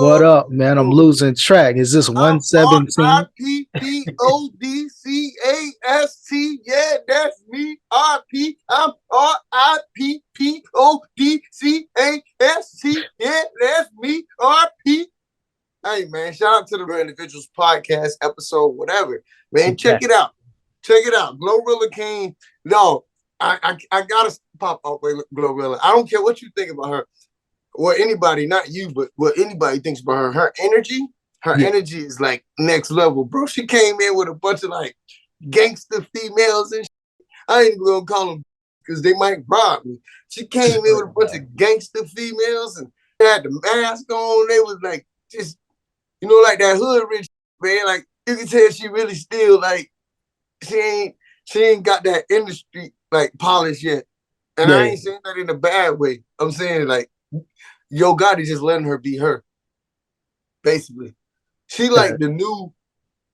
What up, man? I'm losing track. Is this 117? RIPPODCAST. Yeah, that's me. RP. I'm RIPPODCAST. Yeah, that's me. RP. Hey, man, shout out to the Individuals Podcast episode, whatever. Man, check it out. Check it out. Glorilla came. No, I gotta pop up with Glorilla. I don't care what you think about her. Or anybody, not you, but what anybody thinks about her. Her energy is like next level, bro. She came in with a bunch of like gangster females and shit. I ain't even gonna call them because they might rob me. She came in with a bunch of gangster females and had the mask on. They was like just, like that hood rich man. Like you can tell she really still like she ain't got that industry like polish yet. And I ain't saying that in a bad way. I'm saying like Yo Gotti just letting her be her. Basically. She like the new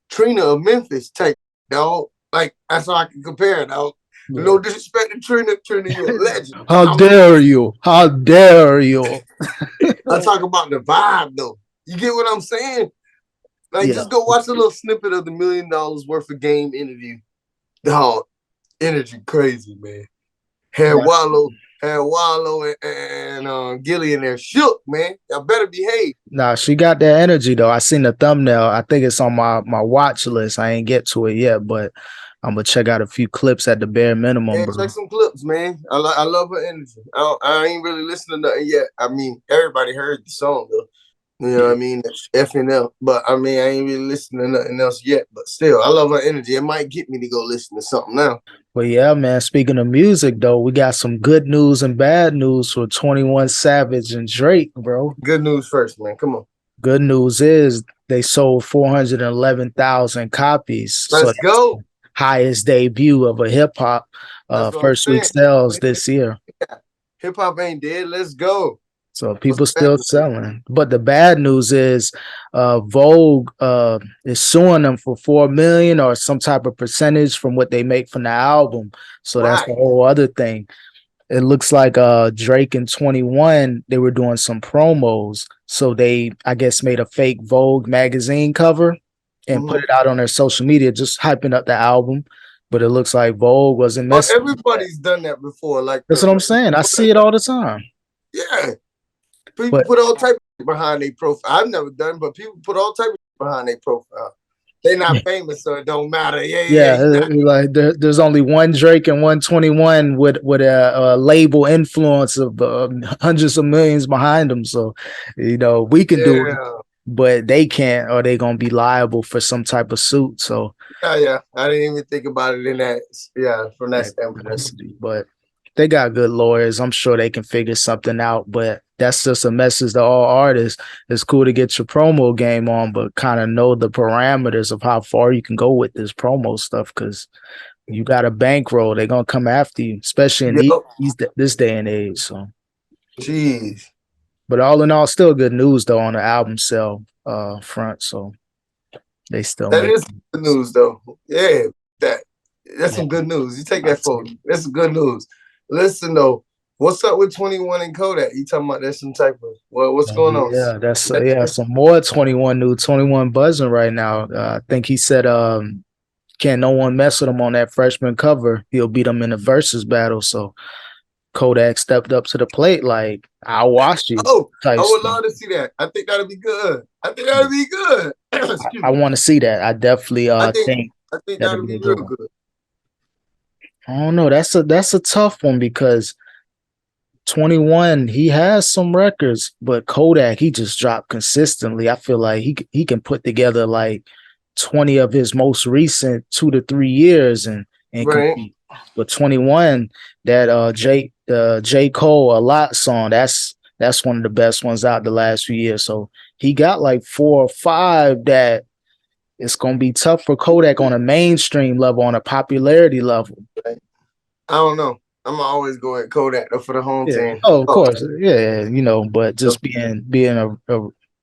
Trina of Memphis type, dog. Like that's how I can compare it, dog. Yeah. No disrespect to Trina, you're a legend. How dare you? How dare you? I talk about the vibe though. You get what I'm saying? Like just go watch a little snippet of the $1 million worth of game interview. Dog, energy crazy, man. Had Wallow and Gilly in there shook, man. Y'all better behave. Nah, she got that energy though. I seen the thumbnail. I think it's on my watch list. I ain't get to it yet, but I'm gonna check out a few clips at the bare minimum. Yeah, check some clips, man. I love her energy. I ain't really listening to nothing yet. I mean, everybody heard the song though. You know what I mean? It's FNL. But I mean, I ain't really listening to nothing else yet. But still, I love her energy. It might get me to go listen to something now. Well, yeah, man. Speaking of music, though, we got some good news and bad news for 21 Savage and Drake, bro. Good news first, man. Come on. Good news is they sold 411,000 copies. Let's go. Highest debut of a hip hop first week sales this year. Yeah. Hip hop ain't dead. Let's go. So people still selling. But the bad news is Vogue is suing them for $4 million or some type of percentage from what they make from the album. So that's the whole other thing. It looks like Drake and 21, they were doing some promos. So they, I guess, made a fake Vogue magazine cover and put it out on their social media, just hyping up the album. But it looks like Vogue wasn't messing. Everybody's done that before. Like that's what I'm saying. I see it all the time. Yeah. People put all type of behind their profile. I've never done, but people put all type of behind their profile. They're not famous, so it don't matter. Like there's only one Drake and 121 with a label influence of hundreds of millions behind them. So, we can do it, but they can't, or they gonna be liable for some type of suit. So, I didn't even think about it in that. Yeah, from that standpoint. But they got good lawyers. I'm sure they can figure something out. But that's just a message to all artists. It's cool to get your promo game on, but kind of know the parameters of how far you can go with this promo stuff, because you got a bankroll. They're going to come after you, especially in this day and age. So, jeez. But all in all, still good news, though, on the album sale front. So they still that is good news, though. Yeah, that's some good news. You take that photo. That's some good news. Listen, though. What's up with 21 and Kodak? You talking about there's some type of what's going on? Yeah, that's some more 21 new 21 buzzing right now. I think he said can't no one mess with him on that freshman cover. He'll beat him in the versus battle. So Kodak stepped up to the plate like, I'll watch you. Oh, I would love to see that. I think that'll be good. I want to see that. I definitely think that'll be real good. I don't know. That's a tough one because 21, he has some records, but Kodak, he just dropped consistently. I feel like he can put together like 20 of his most recent 2 to 3 years and compete. But 21, that J. Cole A Lot song, that's one of the best ones out the last few years. So he got like 4 or 5 that it's gonna be tough for Kodak on a mainstream level, on a popularity level. I don't know. I'm always going at Kodak for the home team. Oh, of course, but just being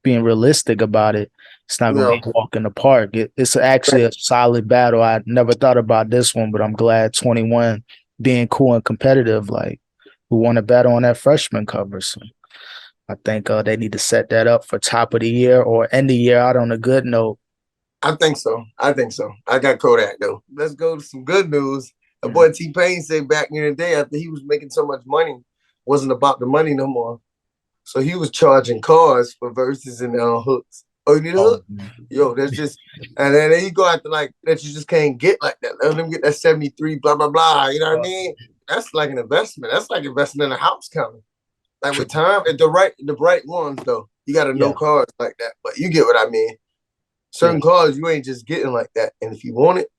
realistic about it, it's not going to be a walk in the park. It's actually a solid battle. I never thought about this one, but I'm glad 21 being cool and competitive. Like, who won a battle on that freshman cover? So I think they need to set that up for top of the year or end the year out on a good note. I think so. I got Kodak though. Let's go to some good news. A boy T-Pain said back in the day after he was making so much money, wasn't about the money no more. So he was charging cars for verses and hooks. Oh, you need a hook? Yo, that's just, and then you go after like that you just can't get like that. Let them get that 73, blah, blah, blah. You know what I mean? That's like an investment. That's like investing in a house coming. Like with time, and the right ones though. You gotta know cars like that. But you get what I mean. Certain cars you ain't just getting like that. And if you want it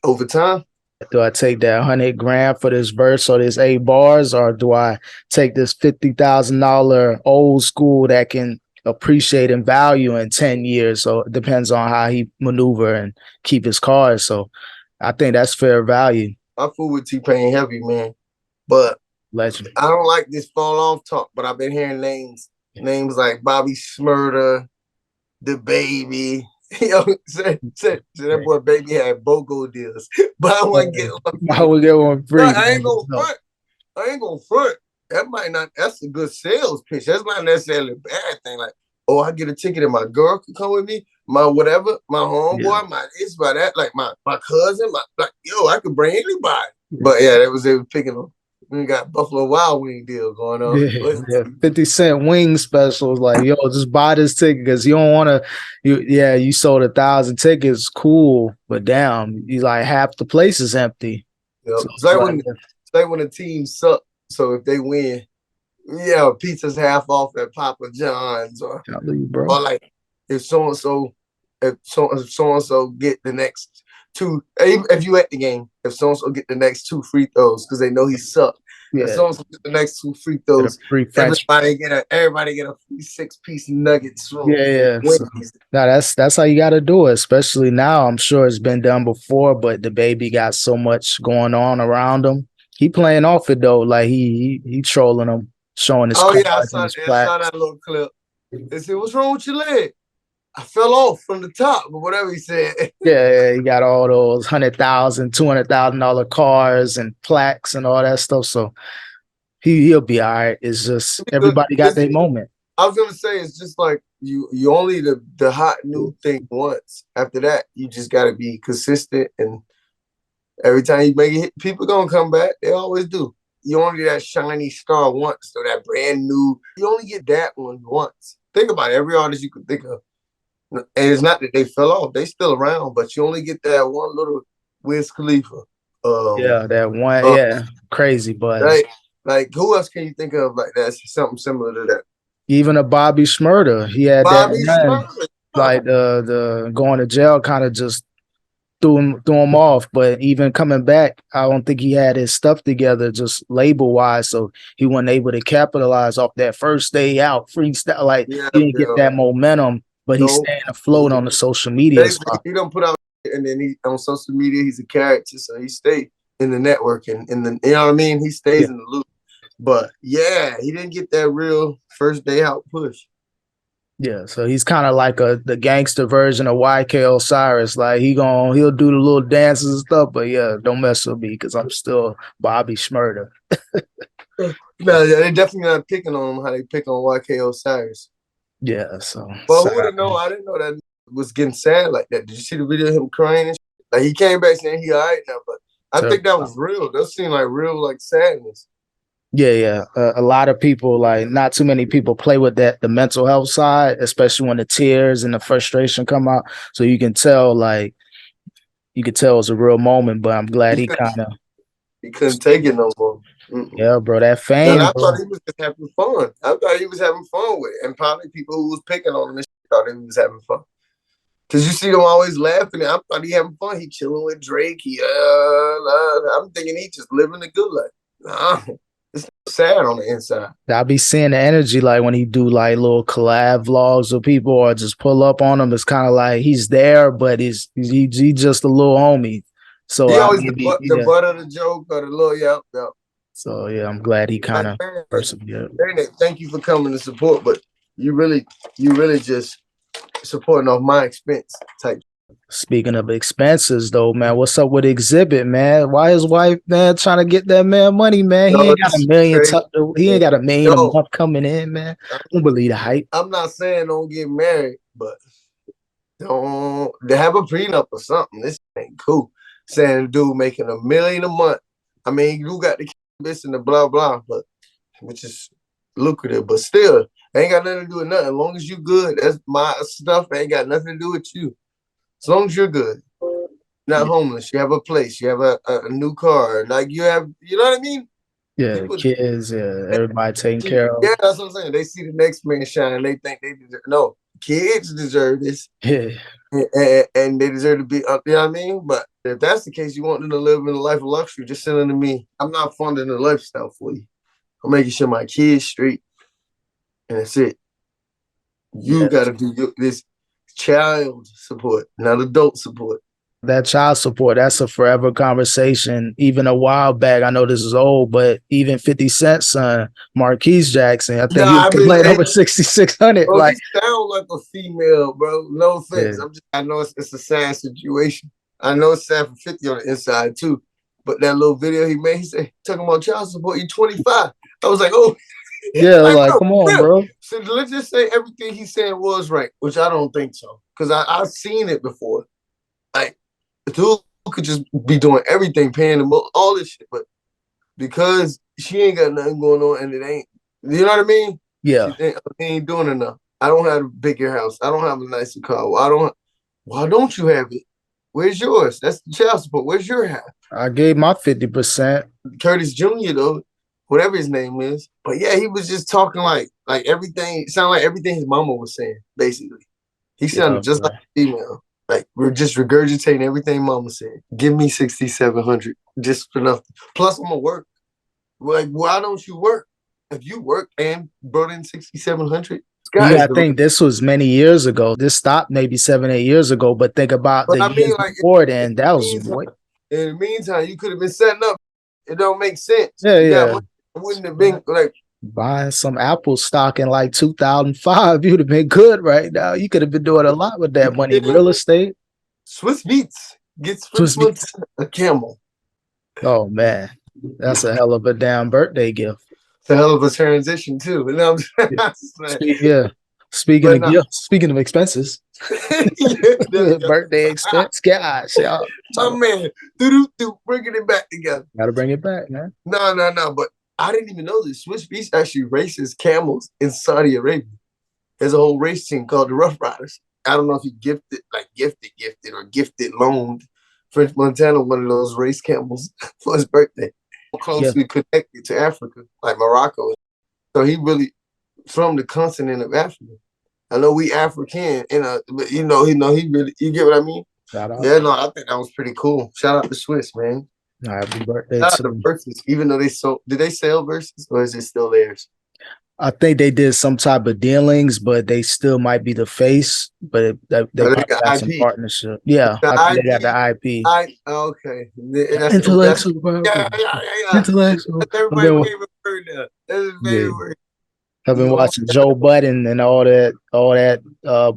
over time. Do I take that 100 grand for this verse or this 8 bars, or do I take this $50,000 old school that can appreciate in value in 10 years? So it depends on how he maneuver and keep his cars. So I think that's fair value. I fool with T-Pain heavy, man. But legend. I don't like this fall off talk, but I've been hearing names like Bobby Shmurda, DaBaby. Yo, said that boy Baby had BOGO deals, but I want to get one. I would get one free. I ain't gonna front. That might not. That's a good sales pitch. That's not necessarily a bad thing. Like, oh, I get a ticket and my girl could come with me. My whatever, my homeboy, my this, by that, like my cousin, I could bring anybody. But yeah, they was picking them. We got Buffalo Wild Wing deal going on. Yeah, 50 cent wing specials. Like, yo, just buy this ticket because you don't want to. You sold 1,000 tickets, cool, but damn, you like half the place is empty. Yep. So it's like when a team sucks. So if they win, pizza's half off at Papa John's, or like if so and so get the next two. If you at the game, if so and so get the next 2 free throws because they know he sucked. If so and so get the next 2 free throws, everybody get a free 6-piece nuggets. So, that's how you got to do it. Especially now, I'm sure it's been done before, but DaBaby got so much going on around him. He playing off it though, like he trolling him, showing his. Oh yeah, I saw that little clip. They said, "What's wrong with your leg?" I fell off from the top, or whatever he said. Yeah, he got all those $100,000, $200,000 cars and plaques and all that stuff. So he'll be all right. It's just everybody got their moment. I was gonna say it's just like you only the hot new thing once. After that, you just gotta be consistent, and every time you make it hit, people gonna come back. They always do. You only that shiny star once, so that brand new. You only get that one once. Think about it. Every artist you could think of. And it's not that they fell off; they still around, but you only get that one little Wiz Khalifa. That one, crazy buzz. Like who else can you think of like that? Something similar to that. Even a Bobby Shmurda, he had that. Like the going to jail kind of just threw him off. But even coming back, I don't think he had his stuff together, just label wise. So he wasn't able to capitalize off that first day out freestyle. Like he didn't get that momentum. But he's staying afloat on the social media. He don't put out, and then he on social media, he's a character, so he stay in the network and in the, you know what I mean? He stays in the loop. But yeah, he didn't get that real first day out push. Yeah, so he's kind of like the gangster version of YK Osiris. Like he'll do the little dances and stuff, but yeah, don't mess with me because I'm still Bobby Shmurda. No, they definitely not picking on him how they pick on YK Osiris. Yeah, so. But who would have known? I didn't know that was getting sad like that. Did you see the video of him crying and shit? Like he came back saying he all right now, but I think that was real. That seemed like real like sadness. Yeah. A lot of people, like not too many people play with the mental health side, especially when the tears and the frustration come out. So you can tell it's a real moment, but I'm glad he couldn't take it no more. Yeah, bro, that fame. I thought he was just having fun. I thought he was having fun with it. And probably people who was picking on him and thought he was having fun. Because you see him always laughing. I thought he having fun. He chilling with Drake. I'm thinking he just living a good life. Nah, it's sad on the inside. I be seeing the energy like when he do like little collab vlogs with people or just pull up on him. It's kind of like he's there, but he's just a little homie. So he always the butt of the joke or the little yep. So yeah, I'm glad he kind of persevered. Thank you for coming to support, but you really just supporting off my expense type. Speaking of expenses, though, man, what's up with Xzibit, man? Why his wife, man, trying to get that man money, man? He Yo, ain't got a this is million. crazy. He ain't got a million a Yo, month coming in, man. I don't believe the hype. I'm not saying don't get married, but don't they have a prenup or something. This ain't cool. Saying a dude making $1 million a month. I mean, you got the this and the blah blah, but which is lucrative, but still, ain't got nothing to do with nothing. As long as you good, that's my stuff. Ain't got nothing to do with you. As long as you're good, not homeless, you have a place, you have a new car, like you have, you know what I mean? Yeah, People, kids, yeah, everybody taken care of. yeah, that's what I'm saying. They see the next man shine, and they think they deserve. No, kids deserve this, Yeah, and they deserve to be. You know what I mean? But if that's the case, you want them to live in a life of luxury. Just send them to me. I'm not funding the lifestyle for you. I'm making sure my kids straight, and that's it. You yeah. got to do this child support, not adult support. That child support, that's a forever conversation. Even a while back, I know this is old, but even 50 Cent's son, Marquise Jackson, I think he was Nah, I mean, complaining over 6,600. bro, he Like, sound like a female, bro. No yeah, offense. I know it's a sad situation. I know it's sad for 50 on the inside too. But that little video he made, he said, talking about child support, you 25. I was like, oh, yeah, like, like, bro, come on, real. bro. So let's just say everything he said was right, which I don't think so. Because I've seen it before. Like, the dude could just be doing everything, paying them all this shit. But because she ain't got nothing going on and it ain't, you know what I mean? Yeah, She ain't doing enough. I don't have a bigger house. I don't have a nicer car. Why don't you have it? Where's yours? That's the child support. Where's your half? I gave my 50%. Curtis Jr. though, whatever his name is. But yeah, he was just talking like everything, sounded like everything his mama was saying, basically. He sounded Yeah, just like bro. a female. Like we're just regurgitating everything mama said. Give me 6,700 just for nothing. Plus I'm gonna work. Like, why don't you work? If you work and brought in 6,700, You sky's gotta the limit. think this was many years ago. This stopped maybe 7, 8 years ago, but think about But the I mean, years like, before then. That was meantime, what? in the meantime, you could have been setting up. It don't make sense. Yeah, You got yeah. money. It wouldn't have been like Buying some Apple stock in like 2005, you'd have been good right now. You could have been doing a lot with that money. Real estate. Swizz Beatz gets French Just be, Montana a Camel. oh man, that's a hell of a damn birthday gift. It's a hell of a transition too. You know what Yeah. I'm saying? Yeah. Speaking But of not. gifts, speaking of expenses, Yeah, there we go. birthday expense, gosh, y'all My man, bringing it back together. gotta bring it back, man. No. But I didn't even know this. Swizz Beatz actually races camels in Saudi Arabia. There's a whole race team called the Rough Riders. I don't know if he gifted, or gifted loaned French Montana one of those race camels for his birthday. Yeah, Closely connected to Africa, like Morocco. So he really from the continent of Africa. I know we African, but he really, you get what I mean? shout out. Yeah, no, I think that was pretty cool. Shout out to Swizz, man. Happy birthday Shout out to to me. Verzuz, even though did they sell Verzuz or is it still theirs? I think they did some type of dealings, but they still might be the face. But they They probably got got some IP. partnership. Yeah, The I think they got IP, the IP. okay. That's Intellectual yeah, property. yeah, yeah, yeah. Intellectual. That's everybody's favorite word now. That's his Yeah. favorite word. I've been watching Joe Budden and all that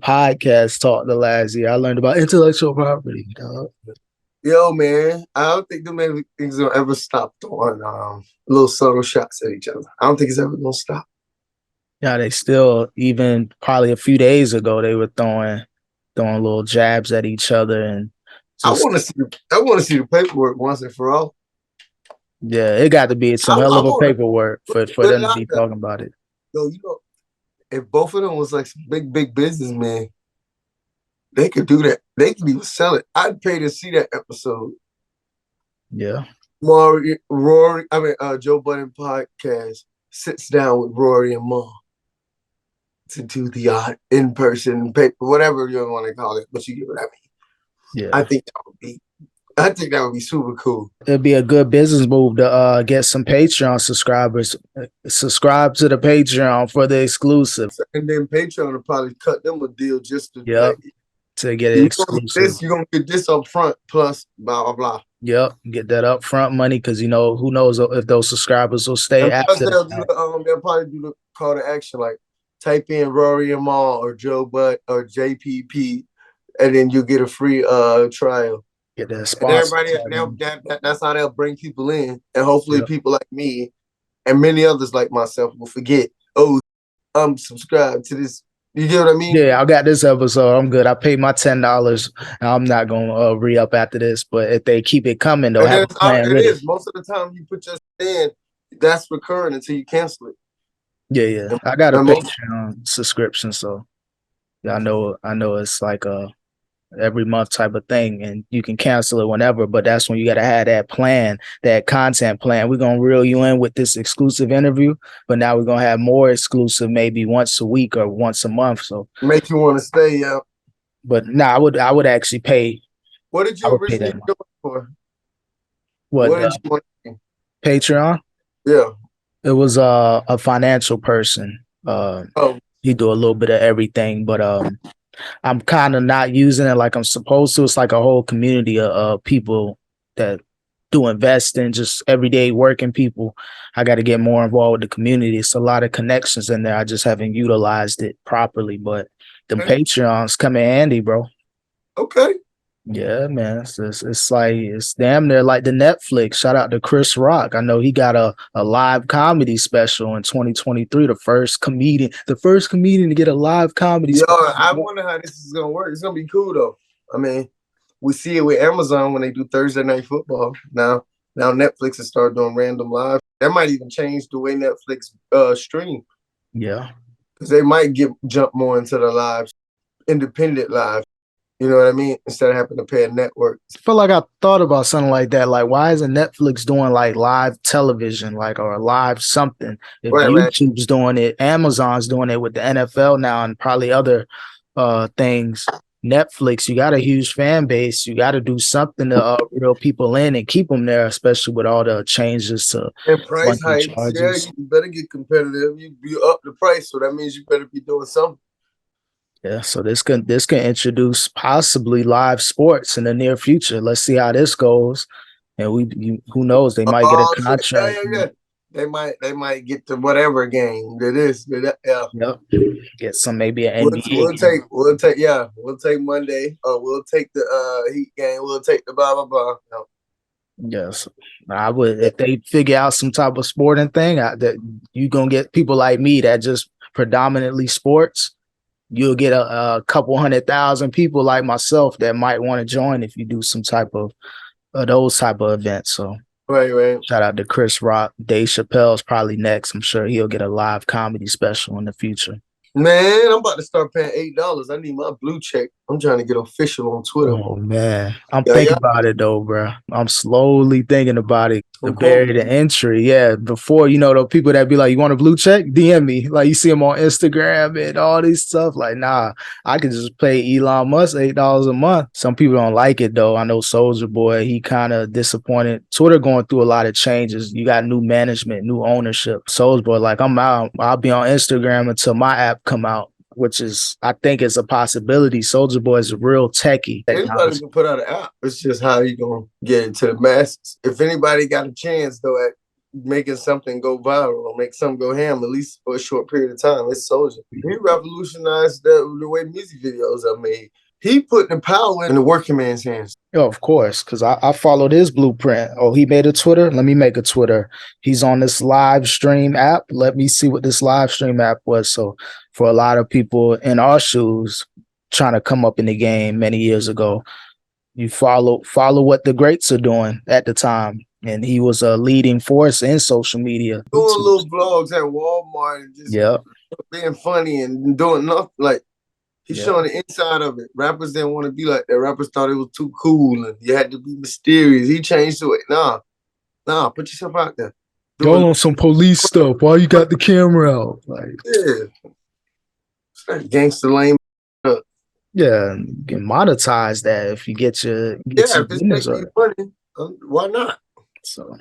podcast talk the last year. I learned about intellectual property. Dog. Yo, man, I don't think them things will ever stop throwing little subtle shots at each other. I don't think it's ever gonna stop. Yeah, they still even probably a few days ago they were throwing little jabs at each other and I just want to see the paperwork once and for all. yeah, it got to be some I hell of a want to paperwork for put them it to out be there. talking about it. Yo, if both of them was like some big businessmen, they could do that. They could even sell it. I'd pay to see that episode. Yeah. Joe Budden podcast sits down with Rory and Ma to do the in-person paper, whatever you want to call it, but you get what I mean. Yeah. I think that would be super cool. It'd be a good business move to get some Patreon subscribers. Subscribe to the Patreon for the exclusive. And then Patreon will probably cut them a deal just to Yep. To get it exclusive. You're gonna get this up front plus blah blah blah. Yep, get that upfront money because who knows if those subscribers will stay And plus after. they'll probably do the call to action like type in Rory and Mal or Joe Butt or JPP and then you get a free trial. Get that And sponsor. everybody, that's how they'll bring people in, and hopefully people like me and many others like myself will forget. Oh, I'm subscribed to this. You get what I mean? Yeah, I got this episode. I'm good. I paid my $10. I'm not gonna re up after this. But if they keep it coming, they'll have a plan with it. Most of the time you put your in, that's recurring until you cancel it. Yeah. I got a Patreon subscription, so I know it's like a every month type of thing, and you can cancel it whenever. But that's when you got to have that plan, that content plan. We're gonna reel you in with this exclusive interview, but now we're gonna have more exclusive, maybe once a week or once a month. So make you want to stay out. But I would actually pay. What did you originally do it for? What did you want to do? Patreon? Yeah. It was a financial person. He do a little bit of everything, but I'm kind of not using it like I'm supposed to. It's like a whole community of people that do investing, just everyday working people. I got to get more involved with the community. It's a lot of connections in there. I just haven't utilized it properly, but the Patreons come in handy, bro. Okay. Yeah, man. It's like it's damn near like the Netflix. Shout out to Chris Rock. I know he got a live comedy special in 2023. The first comedian to get a live comedy special. I wonder how this is gonna work. It's gonna be cool though. I mean, we see it with Amazon when they do Thursday Night Football. Now Netflix has started doing random live. That might even change the way Netflix stream. Yeah. Because they might jump more into the live, independent live. You know what I mean? Instead of having to pay a network. I feel like I thought about something like that. Like, why isn't Netflix doing like live television, like, or live something? If YouTube's doing it, Amazon's doing it with the NFL now, and probably other things. Netflix, you got a huge fan base. You got to do something to reel people in and keep them there, especially with all the changes to and price hikes. Yeah, you better get competitive. You up the price, so that means you better be doing something. Yeah, so this can introduce possibly live sports in the near future. Let's see how this goes, and who knows, they might get a contract. Yeah. They might get to whatever game that is. Yeah. Yep. Get some, maybe an NBA. We'll take Monday. We'll take the Heat game. We'll take the blah blah blah. No. Yes, I would, if they figure out some type of sporting thing that you gonna get people like me that just predominantly sports. You'll get a couple 100,000 people like myself that might want to join if you do some type of those type of events. So right. Shout out to Chris Rock. Dave Chappelle's probably next. I'm sure he'll get a live comedy special in the future. Man, I'm about to start paying $8. I need my blue check. I'm trying to get official on Twitter. Oh man, I'm thinking about it though, bro. I'm slowly thinking about it. The barrier to entry, yeah. Before, the people that be like, "You want a blue check? DM me." Like you see them on Instagram and all this stuff. Like, nah, I could just pay Elon Musk $8 a month. Some people don't like it though. I know Soulja Boy, he kind of disappointed. Twitter going through a lot of changes. You got new management, new ownership. Soulja Boy, like, I'm out. I'll be on Instagram until my app come out, which is, I think it's a possibility. Soulja Boy is a real techie. Anybody can put out an app. It's just how you gonna get it to the masses. If anybody got a chance though at making something go viral or make something go ham, at least for a short period of time, it's Soulja. He revolutionized the way music videos are made. He put the power in the working man's hands. Oh, of course, because I followed his blueprint. Oh, he made a Twitter? Let me make a Twitter. He's on this live stream app. Let me see what this live stream app was. So for a lot of people in our shoes trying to come up in the game many years ago, you follow what the greats are doing at the time. And he was a leading force in social media. Doing little blogs at Walmart and just being funny and doing nothing like. He's showing the inside of it. Rappers didn't want to be like that. Rappers thought it was too cool and you had to be mysterious. He changed to it. Nah, put yourself out there. Go on some police stuff. Why you got the camera out? Like, yeah. It's like gangster lame. Yeah, you can monetize that if you get your if it's making money, why not? So,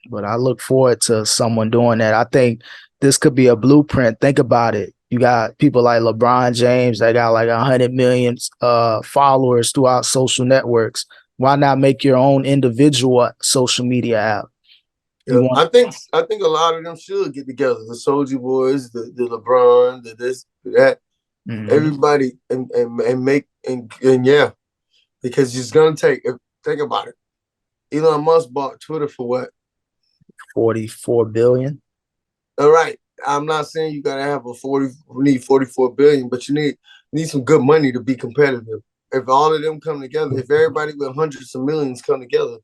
but I look forward to someone doing that. I think this could be a blueprint. Think about it. You got people like LeBron James that got like 100 million followers throughout social networks. Why not make your own individual social media app? I think a lot of them should get together. The Soulja Boys, the LeBron, the this, that. Everybody and make and yeah, because it's gonna take. Think about it. Elon Musk bought Twitter for what? 44 billion. All right. I'm not saying you gotta have need 44 billion, but you need some good money to be competitive. If all of them come together, if everybody with hundreds of millions come together,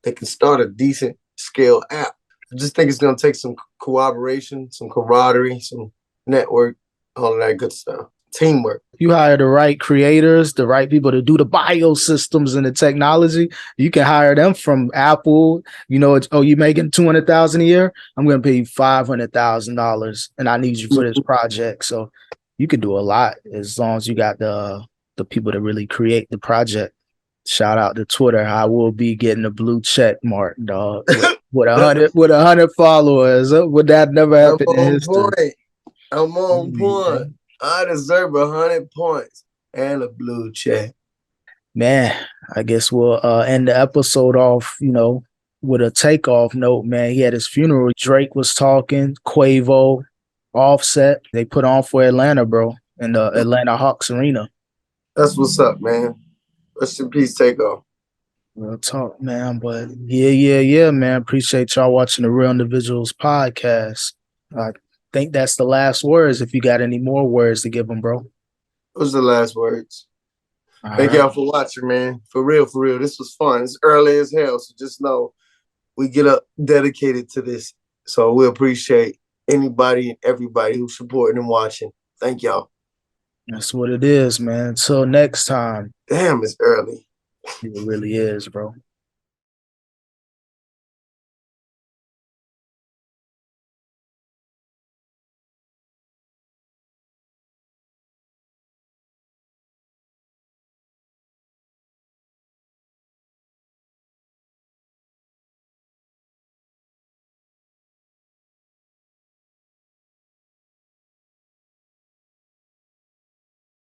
they can start a decent scale app. I just think it's gonna take some cooperation, some camaraderie, some network, all of that good stuff. Teamwork. You hire the right creators, the right people to do the biosystems and the technology. You can hire them from Apple. You know, you making 200,000 a year. I'm going to pay you $500,000, and I need you for this project. So you could do a lot as long as you got the people to really create the project. Shout out to Twitter. I will be getting a blue check mark, dog, with 100 followers. Would that never happen in history? I'm on point. I deserve 100 points and a blue check. Man, I guess we'll end the episode off, with a takeoff note, man. He had his funeral. Drake was talking, Quavo, Offset. They put on for Atlanta, bro, in the Atlanta Hawks Arena. That's what's up, man. Rest in peace, Takeoff. Real talk, man. But yeah, man. Appreciate y'all watching the Real Individuals podcast. I think that's the last words. If you got any more words to give them, bro. Those are the last words. Thank y'all for watching, man. For real. This was fun. It's early as hell, so just know we get up dedicated to this. So we appreciate anybody and everybody who's supporting and watching. Thank y'all. That's what it is, man. Until next time. Damn, it's early. It really is, bro.